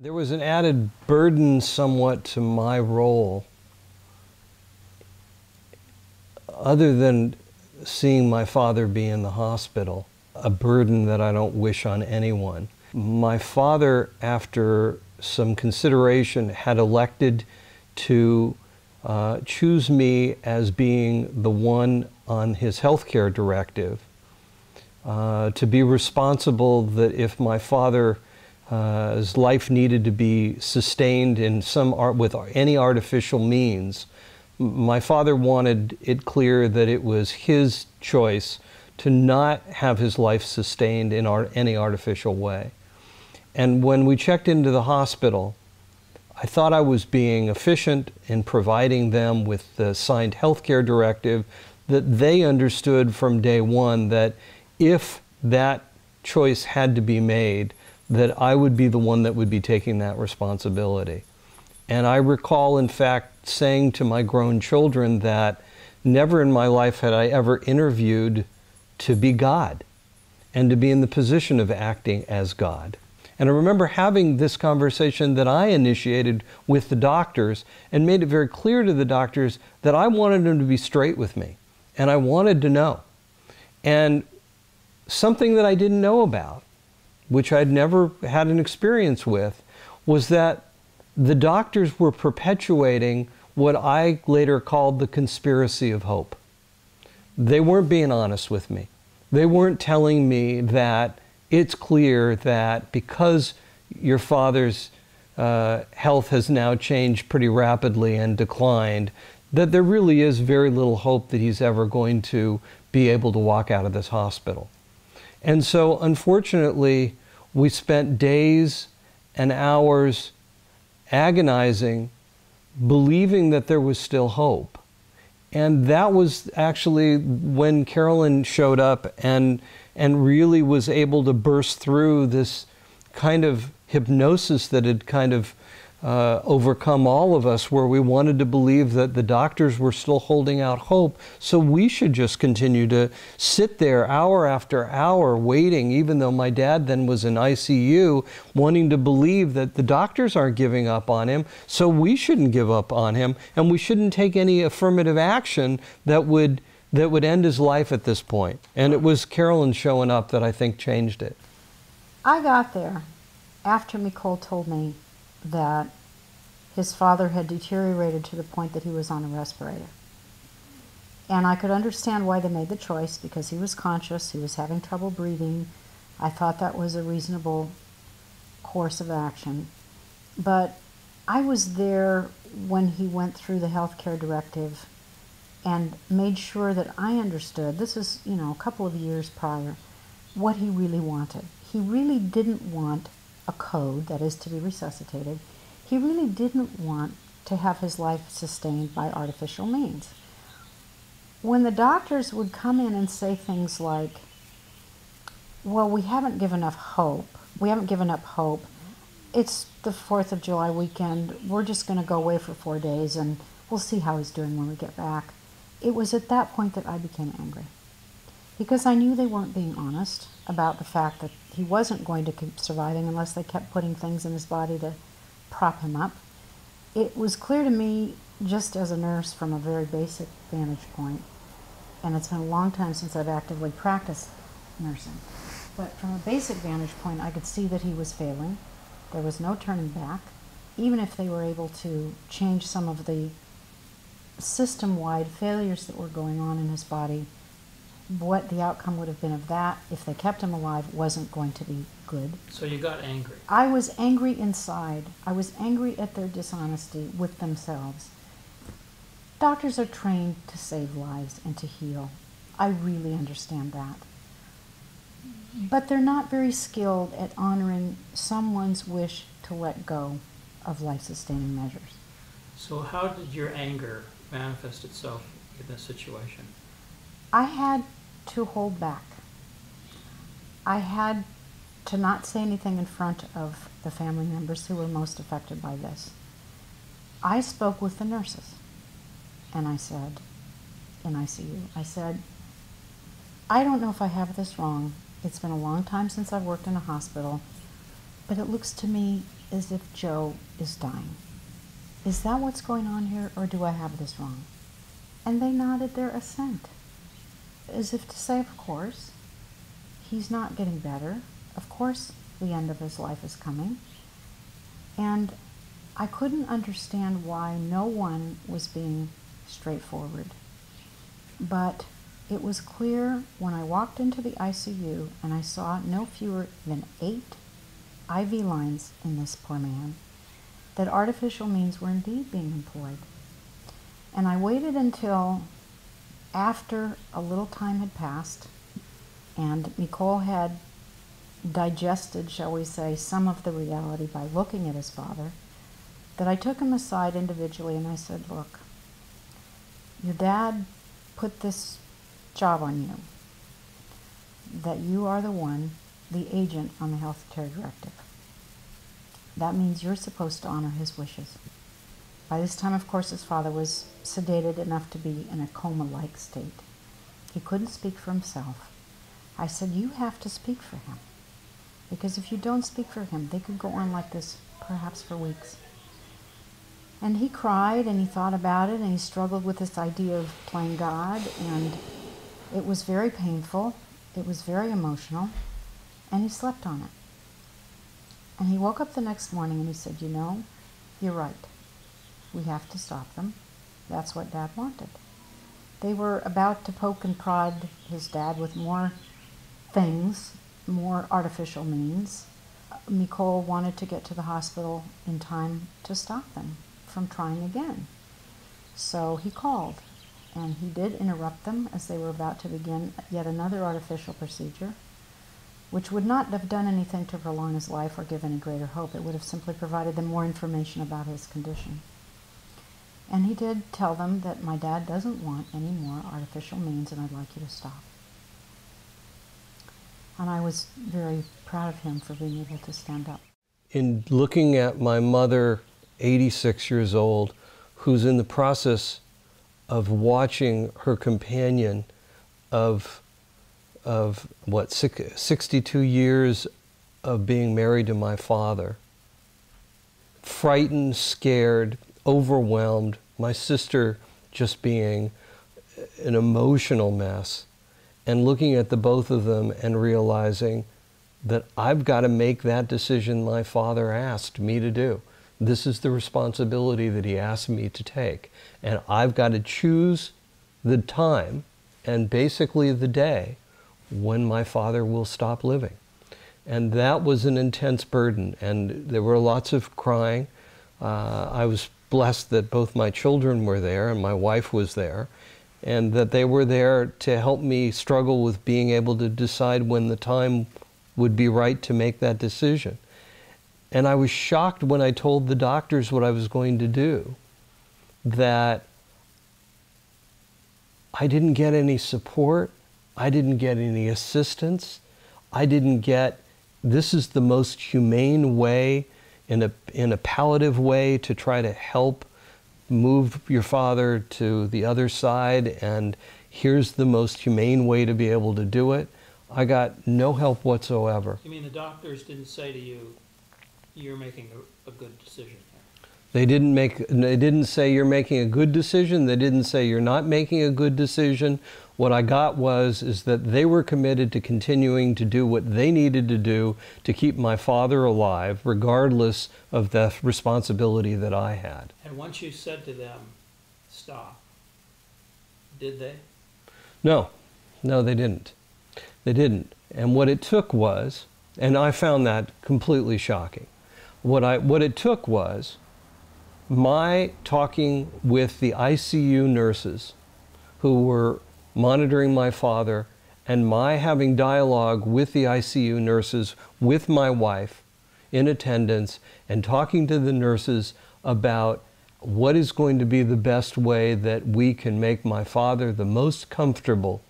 There was an added burden somewhat to my role, other than seeing my father be in the hospital, a burden that I don't wish on anyone. My father, after some consideration, had elected to choose me as being the one on his healthcare directive, to be responsible that if my father his life needed to be sustained in with any artificial means. My father wanted it clear that it was his choice to not have his life sustained in any artificial way. And when we checked into the hospital, I thought I was being efficient in providing them with the signed healthcare directive, that they understood from day one that if that choice had to be made, that I would be the one that would be taking that responsibility. And I recall, in fact, saying to my grown children that never in my life had I ever interviewed to be God and to be in the position of acting as God. And I remember having this conversation that I initiated with the doctors and made it very clear to the doctors that I wanted them to be straight with me and I wanted to know. And something that I didn't know about, which I'd never had an experience with, was that the doctors were perpetuating what I later called the conspiracy of hope. They weren't being honest with me. They weren't telling me that it's clear that because your father's health has now changed pretty rapidly and declined, that there really is very little hope that he's ever going to be able to walk out of this hospital. And so, unfortunately, we spent days and hours agonizing, believing that there was still hope. And that was actually when Carolyn showed up and really was able to burst through this kind of hypnosis that had kind of overcome all of us, where we wanted to believe that the doctors were still holding out hope, so we should just continue to sit there hour after hour waiting, even though my dad then was in ICU, wanting to believe that the doctors aren't giving up on him, so we shouldn't give up on him, and we shouldn't take any affirmative action that would end his life at this point. And it was Carolyn showing up that I think changed it. I got there after Mikol told me that his father had deteriorated to the point that he was on a respirator. And I could understand why they made the choice, because he was conscious, he was having trouble breathing. I thought that was a reasonable course of action. But I was there when he went through the healthcare directive and made sure that I understood, this is, a couple of years prior, what he really wanted. He really didn't want a code, that is to be resuscitated. He really didn't want to have his life sustained by artificial means. When the doctors would come in and say things like, well, we haven't given up hope, it's the 4th of July weekend, we're just going to go away for 4 days and we'll see how he's doing when we get back. It was at that point that I became angry, because I knew they weren't being honest about the fact that he wasn't going to keep surviving unless they kept putting things in his body to prop him up. It was clear to me, just as a nurse from a very basic vantage point, and it's been a long time since I've actively practiced nursing, but from a basic vantage point, I could see that he was failing. There was no turning back. Even if they were able to change some of the system-wide failures that were going on in his body, what the outcome would have been of that, if they kept him alive, wasn't going to be good. So you got angry. I was angry inside. I was angry at their dishonesty with themselves. Doctors are trained to save lives and to heal. I really understand that. But they're not very skilled at honoring someone's wish to let go of life-sustaining measures. So how did your anger manifest itself in this situation? I had to hold back. I had to not say anything in front of the family members who were most affected by this. I spoke with the nurses, and I said, in ICU, I said, I don't know if I have this wrong. It's been a long time since I've worked in a hospital, but it looks to me as if Joe is dying. Is that what's going on here, or do I have this wrong? And they nodded their assent, as if to say, of course, he's not getting better. Of course, the end of his life is coming. And I couldn't understand why no one was being straightforward. But it was clear when I walked into the ICU and I saw no fewer than 8 IV lines in this poor man, that artificial means were indeed being employed. And I waited until after a little time had passed and Mikol had digested, shall we say, some of the reality by looking at his father, that I took him aside individually and I said, look, your dad put this job on you, that you are the one, the agent on the health care directive. That means you're supposed to honor his wishes. By this time, of course, his father was sedated enough to be in a coma-like state. He couldn't speak for himself. I said, you have to speak for him, because if you don't speak for him, they could go on like this perhaps for weeks. And he cried and he thought about it and he struggled with this idea of playing God, and it was very painful, it was very emotional, and he slept on it. And he woke up the next morning and he said, you know, you're right. We have to stop them. That's what Dad wanted. They were about to poke and prod his dad with more things, more artificial means. Mikol wanted to get to the hospital in time to stop them from trying again. So he called, and he did interrupt them as they were about to begin yet another artificial procedure, which would not have done anything to prolong his life or give any greater hope. It would have simply provided them more information about his condition. And he did tell them that my dad doesn't want any more artificial means and I'd like you to stop. And I was very proud of him for being able to stand up. In looking at my mother, 86 years old, who's in the process of watching her companion of 62 years of being married to my father, frightened, scared, overwhelmed, my sister just being an emotional mess, and looking at the both of them and realizing that I've got to make that decision my father asked me to do. This is the responsibility that he asked me to take. And I've got to choose the time and basically the day when my father will stop living. And that was an intense burden, and there were lots of crying. I was blessed that both my children were there and my wife was there, and that they were there to help me struggle with being able to decide when the time would be right to make that decision. And I was shocked when I told the doctors what I was going to do, that I didn't get any support, I didn't get any assistance, I didn't get, this is the most humane way, in a palliative way, to try to help move your father to the other side, and here's the most humane way to be able to do it. I got no help whatsoever. You mean the doctors didn't say to you, you're making a good decision here? They didn't say you're making a good decision. They didn't say you're not making a good decision. What I got is that they were committed to continuing to do what they needed to do to keep my father alive, regardless of the responsibility that I had. And once you said to them, stop, did they? No, they didn't. They didn't. And what it took was, and I found that completely shocking, what it took was my talking with the ICU nurses who were monitoring my father, and my having dialogue with the ICU nurses, with my wife in attendance, and talking to the nurses about what is going to be the best way that we can make my father the most comfortable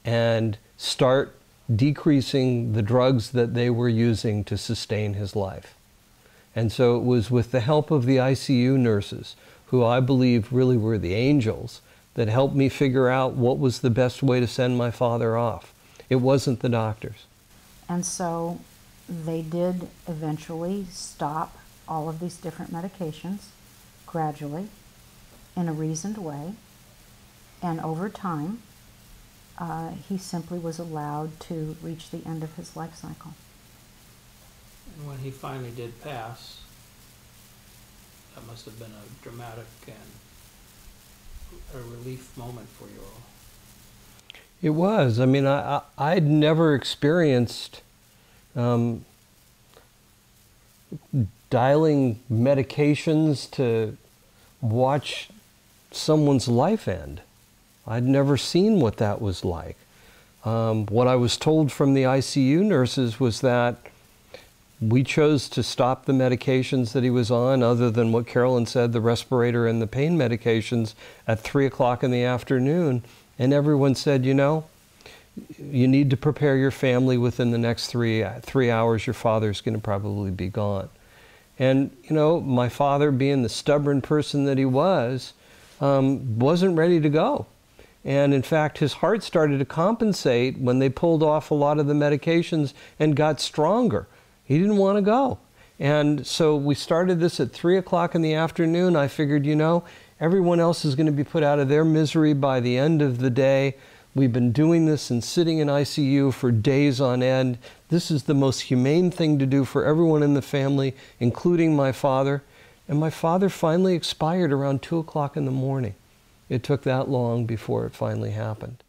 and start decreasing the drugs that they were using to sustain his life. And so it was with the help of the ICU nurses, who I believe really were the angels, that helped me figure out what was the best way to send my father off. It wasn't the doctors. And so they did eventually stop all of these different medications gradually in a reasoned way, and over time he simply was allowed to reach the end of his life cycle. And when he finally did pass, that must have been a dramatic and a relief moment for you all. It was. I mean, I'd never experienced dialing medications to watch someone's life end. I'd never seen what that was like. What I was told from the ICU nurses was that we chose to stop the medications that he was on, other than what Carolyn said, the respirator and the pain medications, at 3 o'clock in the afternoon. And everyone said, you know, you need to prepare your family within the next three hours. Your father's going to probably be gone. And, you know, my father, being the stubborn person that he was, wasn't ready to go. And in fact, his heart started to compensate when they pulled off a lot of the medications and got stronger. He didn't want to go. And so we started this at 3 o'clock in the afternoon. I figured, you know, everyone else is going to be put out of their misery by the end of the day. We've been doing this and sitting in ICU for days on end. This is the most humane thing to do for everyone in the family, including my father. And my father finally expired around 2 o'clock in the morning. It took that long before it finally happened.